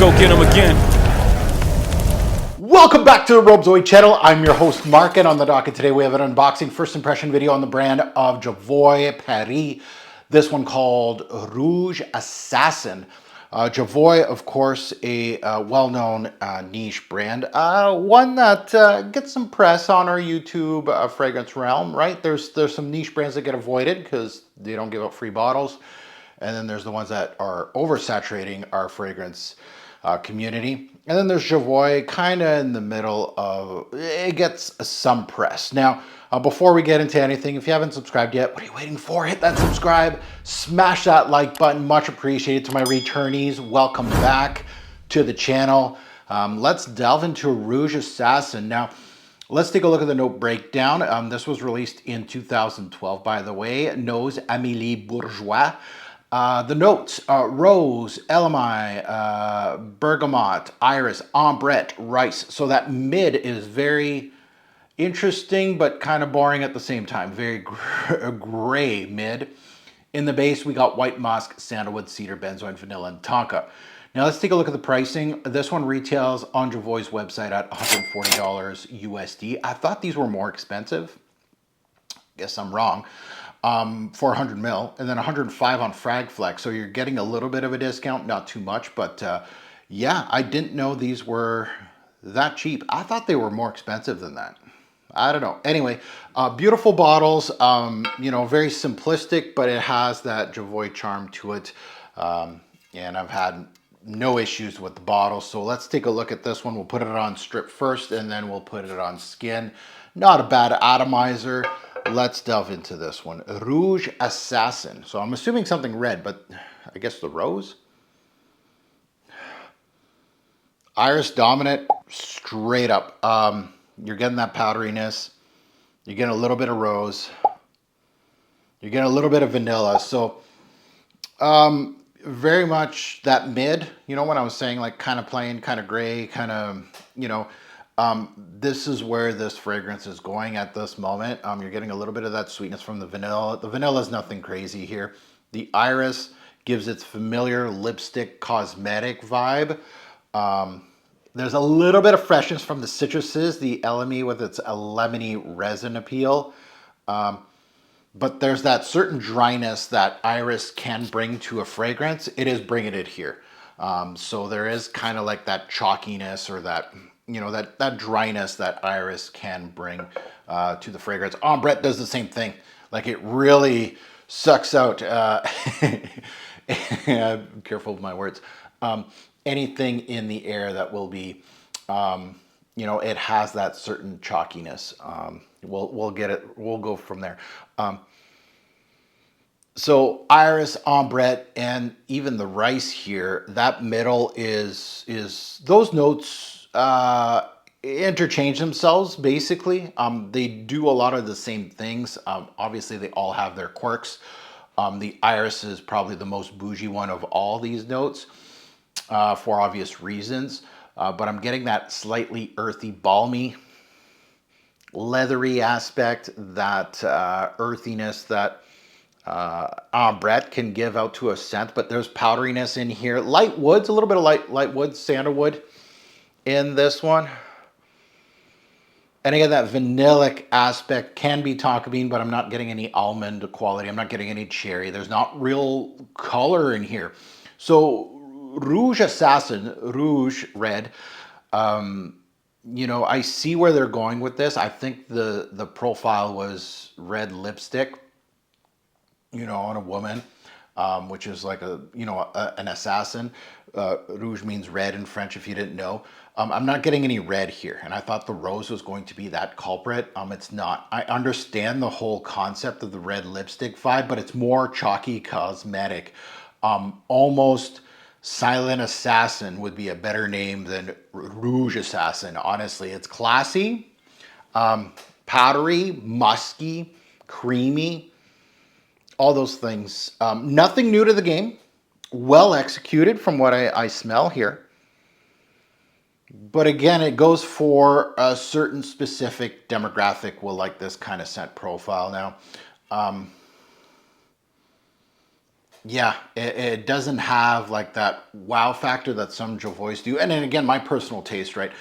go get him again. Welcome back to the Jovoy channel. I'm your host Mark, and on the docket today we have an unboxing first impression video on the brand of Jovoy Paris. This one called Rouge Assassin. Jovoy, of course, a well-known niche brand, one that gets some press on our YouTube fragrance realm, right? There's some niche brands that get avoided because they don't give out free bottles, and then there's the ones that are oversaturating our fragrance community. And then there's Jovoy, kind of in the middle of, it gets some press. Now, before we get into anything, if you haven't subscribed yet, what are you waiting for? Hit that subscribe, smash that like button, much appreciated. To my returnees, welcome back to the channel. Let's delve into Rouge Assassin. Now, let's take a look at the note breakdown. This was released in 2012, by the way. Nose Amélie Bourgeois. The notes, rose, elemi, bergamot, iris, ambrette, rice. So that mid is very interesting, but kind of boring at the same time. Very gray mid. In the base, we got white musk, sandalwood, cedar, benzoin, vanilla, and tonka. Now let's take a look at the pricing. This one retails on Jovoy's website at $140 USD. I thought these were more expensive. Guess I'm wrong. 400 mil, and then 105 on Fragflex. So you're getting a little bit of a discount, not too much, but yeah, I didn't know these were that cheap. I thought they were more expensive than that. I don't know. Anyway, beautiful bottles, you know, very simplistic, but it has that Jovoy charm to it. And I've had no issues with the bottle. So let's take a look at this one. We'll put it on strip first, and then we'll put it on skin. Not a bad atomizer. Let's delve into this one. Rouge Assassin. So I'm assuming something red, but I guess the rose? Iris dominant, straight up. You're getting that powderiness. You're getting a little bit of rose. You're getting a little bit of vanilla. So very much that mid, you know, when I was saying like kind of plain, kind of gray, kind of, you know, this is where this fragrance is going at this moment. You're getting a little bit of that sweetness from the vanilla. The vanilla is nothing crazy here. The iris gives its familiar lipstick cosmetic vibe. There's a little bit of freshness from the citruses, the elemi with its lemony resin appeal. But there's that certain dryness that iris can bring to a fragrance. It is bringing it here. So there is kind of like that chalkiness or that, you know, that dryness that iris can bring to the fragrance. Ambrette does the same thing. Like it really sucks out, careful with my words, anything in the air that will be, you know, it has that certain chalkiness. We'll get it. We'll go from there. So iris, ambrette, and even the rice here, that middle is those notes interchange themselves basically. They do a lot of the same things. Obviously, they all have their quirks. The iris is probably the most bougie one of all these notes for obvious reasons. But I'm getting that slightly earthy, balmy, leathery aspect, that earthiness that ambrette can give out to a scent, but there's powderiness in here. Light woods, a little bit of light wood, sandalwood in this one. And again, that vanillic aspect can be tonka bean, but I'm not getting any almond quality. I'm not getting any cherry. There's not real color in here. So Rouge Assassin, rouge, red. You know, I see where they're going with this. I think the profile was red lipstick, you know, on a woman, which is like a, you know, an assassin. Rouge means red in French, if you didn't know. I'm not getting any red here, and I thought the rose was going to be that culprit. It's not. I understand the whole concept of the red lipstick vibe, but it's more chalky cosmetic. Almost Silent Assassin would be a better name than Rouge Assassin, honestly. It's classy, powdery, musky, creamy, all those things. Nothing new to the game. Well executed from what I smell here. But again, it goes for a certain specific demographic will like this kind of scent profile. Now, Yeah, it doesn't have like that wow factor that some Jovoys do. And then again, my personal taste, right?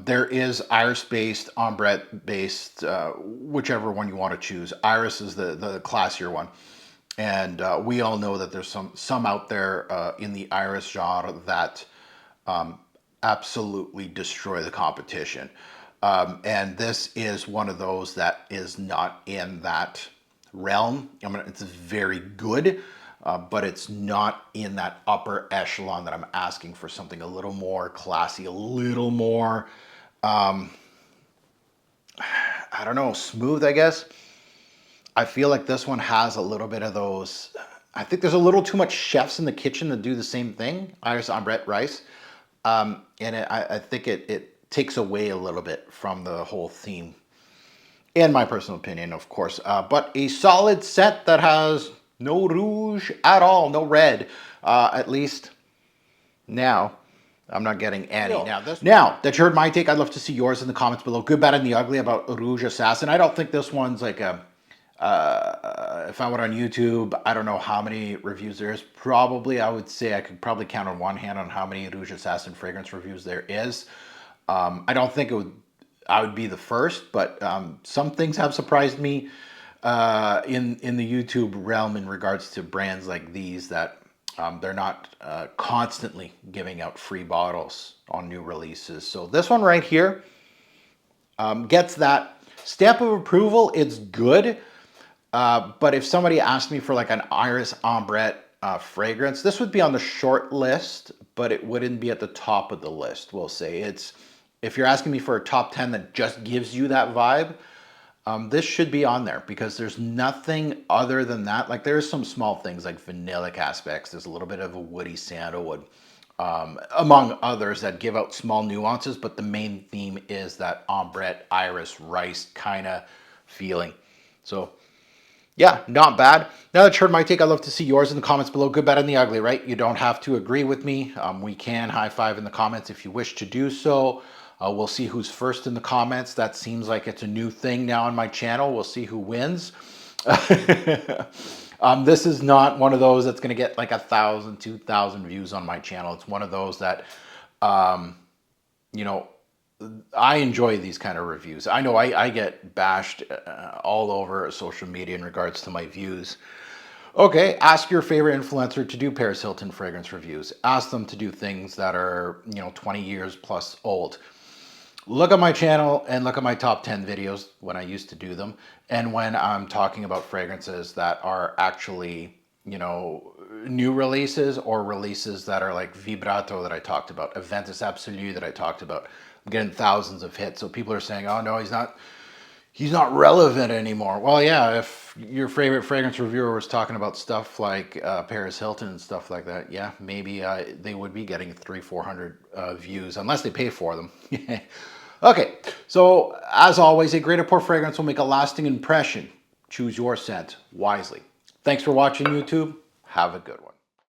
There is iris-based, ambrette-based, whichever one you want to choose. Iris is the classier one. And we all know that there's some out there in the iris genre that absolutely destroy the competition. And this is one of those that is not in that realm. I mean, it's very good, but it's not in that upper echelon that I'm asking for something a little more classy, a little more, I don't know, smooth, I guess. I feel like this one has a little bit of those. I think there's a little too much chefs in the kitchen that do the same thing. Iris, ambrette, rice. And I think it takes away a little bit from the whole theme, in my personal opinion, of course. But a solid set that has no rouge at all, no red, at least now. I'm not getting any. No. Now that you heard my take, I'd love to see yours in the comments below. Good, bad, and the ugly about Rouge Assassin. I don't think this one's like a... I found one on YouTube. I don't know how many reviews there is. Probably, I would say I could probably count on one hand on how many Rouge Assassin fragrance reviews there is. I don't think I would be the first, but some things have surprised me in the YouTube realm in regards to brands like these that they're not constantly giving out free bottles on new releases. So this one right here gets that stamp of approval. It's good. But if somebody asked me for like an iris ambrette fragrance, this would be on the short list, but it wouldn't be at the top of the list, we'll say. If you're asking me for a top 10 that just gives you that vibe, this should be on there because there's nothing other than that. Like there's some small things like vanillic aspects. There's a little bit of a woody sandalwood, among others that give out small nuances, but the main theme is that ambrette, iris, rice kind of feeling. So yeah, not bad. Now that you heard my take, I'd love to see yours in the comments below. Good, bad, and the ugly, right? You don't have to agree with me. We can high five in the comments if you wish to do so. We'll see who's first in the comments. That seems like it's a new thing now on my channel. We'll see who wins. This is not one of those that's going to get like 1,000, 2,000 views on my channel. It's one of those that, you know, I enjoy these kind of reviews. I know I get bashed all over social media in regards to my views. Okay, ask your favorite influencer to do Paris Hilton fragrance reviews. Ask them to do things that are, 20 years plus old. Look at my channel and look at my top 10 videos when I used to do them. And when I'm talking about fragrances that are actually, new releases or releases that are like Vibrato that I talked about, Aventus Absolu that I talked about. I'm getting thousands of hits. So people are saying, oh no, he's not relevant anymore. Well, yeah, if your favorite fragrance reviewer was talking about stuff like Paris Hilton and stuff like that, yeah, maybe they would be getting 300-400 views, unless they pay for them. Okay, so as always, a great pour fragrance will make a lasting impression. Choose your scent wisely. Thanks for watching, YouTube. Have a good one.